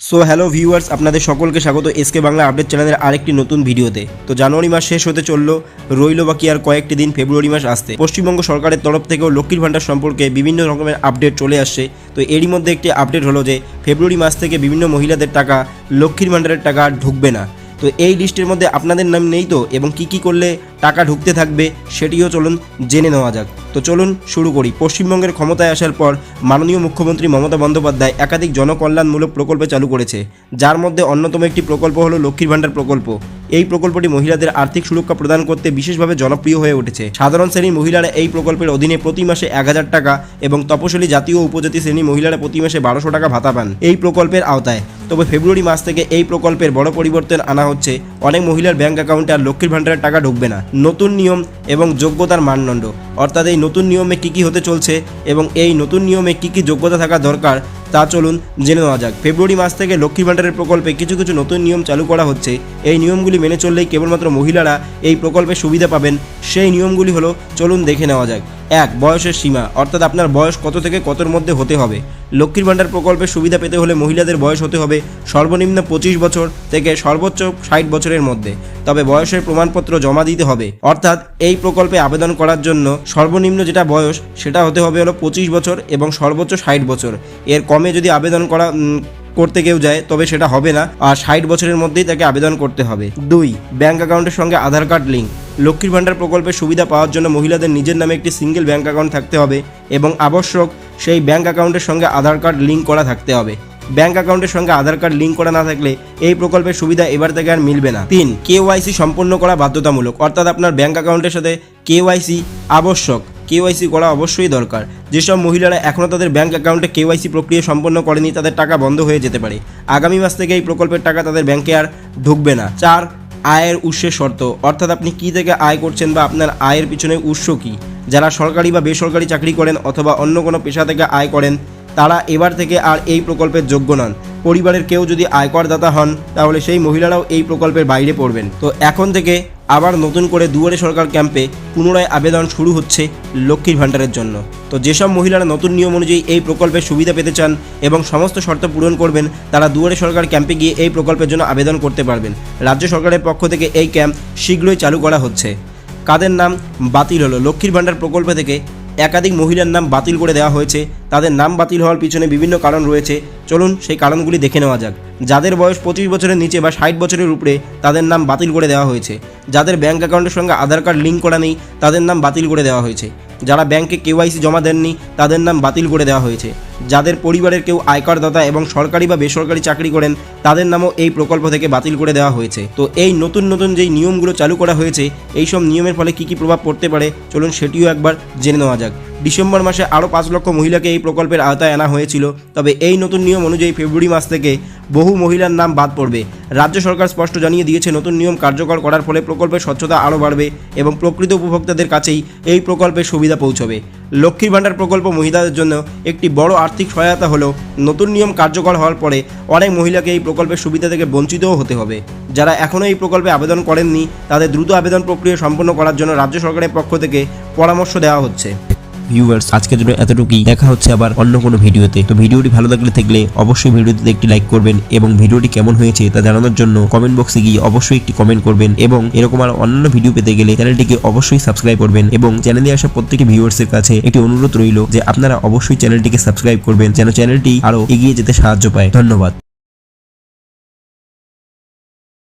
So hello viewers, আপনাদের সকলকে স্বাগত এসকে বাংলা আপডেট চ্যানেলের আরেকটি নতুন ভিডিওতে। তো জানুয়ারি মাস শেষ হতে চলল, রইল বাকি আর কয়েকটি দিন ফেব্রুয়ারি মাস আসতে। পশ্চিমবঙ্গ সরকারের তরফ থেকেও লক্ষ্মীর ভাণ্ডার সম্পর্কে বিভিন্ন রকমের আপডেট চলে আসছে। তো এরই মধ্যে একটি আপডেট হলো যে ফেব্রুয়ারি মাস থেকে বিভিন্ন মহিলাদের টাকা, লক্ষ্মীর ভাণ্ডারের টাকা ঢুকবে না। তো এই লিস্টের মধ্যে আপনাদের নাম নেই তো, এবং কি কি করলে টাকা ঢুকতে থাকবে সেটিও চলুন জেনে নেওয়া যাক। তো চলুন শুরু করি। পশ্চিমবঙ্গের ক্ষমতায় আসার পর মাননীয় মুখ্যমন্ত্রী মমতা বন্দ্যোপাধ্যায় একাধিক জনকল্যাণমূলক প্রকল্প চালু করেছে, যার মধ্যে অন্যতম একটি প্রকল্প হলো লক্ষ্মীর ভাণ্ডার প্রকল্প। এই প্রকল্পটি মহিলাদের আর্থিক সুরক্ষা প্রদান করতে বিশেষভাবে জনপ্রিয় হয়ে উঠেছে। সাধারণ শ্রেণীর মহিলারা এই প্রকল্পের অধীনে প্রতি মাসে 1000 টাকা এবং তপশিলি জাতি ও উপজাতি শ্রেণীর মহিলারা প্রতি মাসে 1200 টাকা ভাতা পান এই প্রকল্পের আওতায়। তবে ফেব্রুয়ারি মাস থেকে এই প্রকল্পের বড় পরিবর্তন আনা হচ্ছে। অনেক মহিলার ব্যাংক অ্যাকাউন্টে আর লক্ষ্মীর ভাণ্ডারের টাকা ঢুকবে না। নতুন নিয়ম এবং যোগ্যতার মানদণ্ড, অর্থাৎ এই নতুন নিয়মে কী কী হতে চলছে এবং এই নতুন নিয়মে কী কী যোগ্যতা থাকা দরকার তা চলুন জেনে নেওয়া যাক। ফেব্রুয়ারি মাস থেকে লক্ষ্মীর ভাণ্ডারের প্রকল্পে কিছু কিছু নতুন নিয়ম চালু করা হচ্ছে। এই নিয়মগুলি মেনে চললেই কেবলমাত্র মহিলারা এই প্রকল্পের সুবিধা পাবেন। সেই নিয়মগুলি হলো, চলুন দেখে নেওয়া যাক। 1. বয়সের সীমা, অর্থাৎ আপনার বয়স কত থেকে কতর মধ্যে হতে হবে। লক্ষ্মীর ভাণ্ডার প্রকল্পের সুবিধা পেতে হলে মহিলাদের বয়স হতে হবে সর্বনিম্ন 25 বছর থেকে সর্বোচ্চ 60 বছরের মধ্যে। তবে বয়সের প্রমাণপত্র জমা দিতে হবে, অর্থাৎ এই প্রকল্পে আবেদন করার জন্য সর্বনিম্ন যেটা বয়স সেটা হতে হবে হলো 25 বছর এবং সর্বোচ্চ 60 বছর। এর কমে যদি আবেদন করতে কেউ যায় তবে সেটা হবে না, আর 60 বছরের মধ্যেই তাকে আবেদন করতে হবে। 2. ব্যাংক অ্যাকাউন্টের সঙ্গে আধার কার্ড লিঙ্ক। লক্ষ্মীর ভাণ্ডার প্রকল্পের সুবিধা পাওয়ার জন্য মহিলাদের নিজের নামে একটি সিঙ্গেল ব্যাংক অ্যাকাউন্ট থাকতে হবে এবং আবশ্যক সেই ব্যাংক অ্যাকাউন্টের সঙ্গে আধার কার্ড লিঙ্ক করা থাকতে হবে। ব্যাংক অ্যাকাউন্টের সঙ্গে আধার কার্ড লিঙ্ক করা না থাকলে এই প্রকল্পের সুবিধা এবার থেকে আর মিলবে না। 3. KYC সম্পন্ন করা বাধ্যতামূলক, অর্থাৎ আপনার ব্যাংক অ্যাকাউন্টের সাথে KYC আবশ্যক। KYC করা অবশ্যই দরকার। যেসব মহিলারা এখনও তাদের ব্যাংক অ্যাকাউন্টে KYC প্রক্রিয়া সম্পন্ন করেনি তাদের টাকা বন্ধ হয়ে যেতে পারে। আগামী মাস থেকে এই প্রকল্পের টাকা তাদের ব্যাংকে আর ঢুকবে না। 4. আয়ের উৎসের শর্ত, অর্থাৎ আপনি কী থেকে আয় করছেন বা আপনার আয়ের পিছনে উৎস কী। যারা সরকারি বা বেসরকারি চাকরি করেন অথবা অন্য কোনো পেশা থেকে আয় করেন তারা এবার থেকে আর এই প্রকল্পের যোগ্য নন। পরিবারের কেউ যদি আয়করদাতা হন তাহলে সেই মহিলারাও এই প্রকল্পের বাইরে পড়বেন। তো এখন থেকে আবার নতুন করে দুয়ারে সরকার ক্যাম্পে পুনরায় আবেদন শুরু হচ্ছে লক্ষ্মীর ভাণ্ডারের জন্য। তো যেসব মহিলারা নতুন নিয়ম অনুযায়ী এই প্রকল্পের সুবিধা পেতে চান এবং সমস্ত শর্ত পূরণ করবেন তারা দুয়ারে সরকার ক্যাম্পে গিয়ে এই প্রকল্পের জন্য আবেদন করতে পারবেন। রাজ্য সরকারের পক্ষ থেকে এই ক্যাম্প শীঘ্রই চালু করা হচ্ছে। কাদের নাম বাতিল হলো? লক্ষ্মীর ভাণ্ডার প্রকল্প থেকে একাধিক মহিলার নাম বাতিল করে দেওয়া হয়েছে। তাদের নাম বাতিল হওয়ার পিছনে বিভিন্ন কারণ রয়েছে, চলুন সেই কারণগুলি দেখে নেওয়া যাক। যাদের বয়স 25 বছরের নিচে বা 60 বছরের উপরে তাদের নাম বাতিল করে দেওয়া হয়েছে। যাদের ব্যাংক অ্যাকাউন্টের সঙ্গে আধার কার্ড লিঙ্ক করা নেই তাদের নাম বাতিল করে দেওয়া হয়েছে। যারা ব্যাংকে KYC জমা দেননি তাদের নাম বাতিল করে দেওয়া হয়েছে। যাদের পরিবারের কেউ আয়করদাতা এবং সরকারি বা বেসরকারি চাকরি করেন তাদের নামও এই প্রকল্প থেকে বাতিল করে দেওয়া হয়েছে। তো এই নতুন নতুন যেই নিয়মগুলো চালু করা হয়েছে এই সব নিয়মের ফলে কী কী প্রভাব পড়তে পারে চলুন সেটিও একবার জেনে নেওয়া যাক। ডিসেম্বর মাসে আরও 5 লক্ষ মহিলাকে এই প্রকল্পের আওতায় আনা হয়েছিল। তবে এই নতুন নিয়ম অনুযায়ী ফেব্রুয়ারি মাস থেকে বহু মহিলার নাম বাদ পড়বে। রাজ্য সরকার স্পষ্ট জানিয়ে দিয়েছে নতুন নিয়ম কার্যকর করার ফলে প্রকল্পের স্বচ্ছতা আরও বাড়বে এবং প্রকৃত উপভোক্তাদের কাছেই এই প্রকল্পের সুবিধা পৌঁছবে। লক্ষ্মীর ভাণ্ডার প্রকল্প মহিলাদের জন্য একটি বড় আর্থিক সহায়তা হলো নতুন নিয়ম কার্যকর হওয়ার পরে অনেক মহিলাকে এই প্রকল্পের সুবিধা থেকে বঞ্চিতও হতে হবে। যারা এখনও এই প্রকল্পে আবেদন করেননি তাদের দ্রুত আবেদন প্রক্রিয়া সম্পন্ন করার জন্য রাজ্য সরকারের পক্ষ থেকে পরামর্শ দেওয়া হচ্ছে। ভিউয়ার্স, আজকের জন্য এতটুকুই। দেখা হচ্ছে আবার অন্য কোনো ভিডিওতে। তো ভিডিওটি ভালো থাকলে অবশ্যই ভিডিওটিতে একটি লাইক করবেন এবং ভিডিওটি কেমন হয়েছে তা জানানোর জন্য কমেন্ট বক্সে গিয়ে অবশ্যই একটি কমেন্ট করবেন এবং এরকম আর অন্যান্য ভিডিও পেতে গেলে চ্যানেলটিকে অবশ্যই সাবস্ক্রাইব করবেন এবং চ্যানেলে আসা প্রত্যেকটি ভিউয়ার্সের কাছে একটি অনুরোধ রইল যে আপনারা অবশ্যই চ্যানেলটিকে সাবস্ক্রাইব করবেন যেন চ্যানেলটি আরো এগিয়ে যেতে সাহায্য পায়। ধন্যবাদ।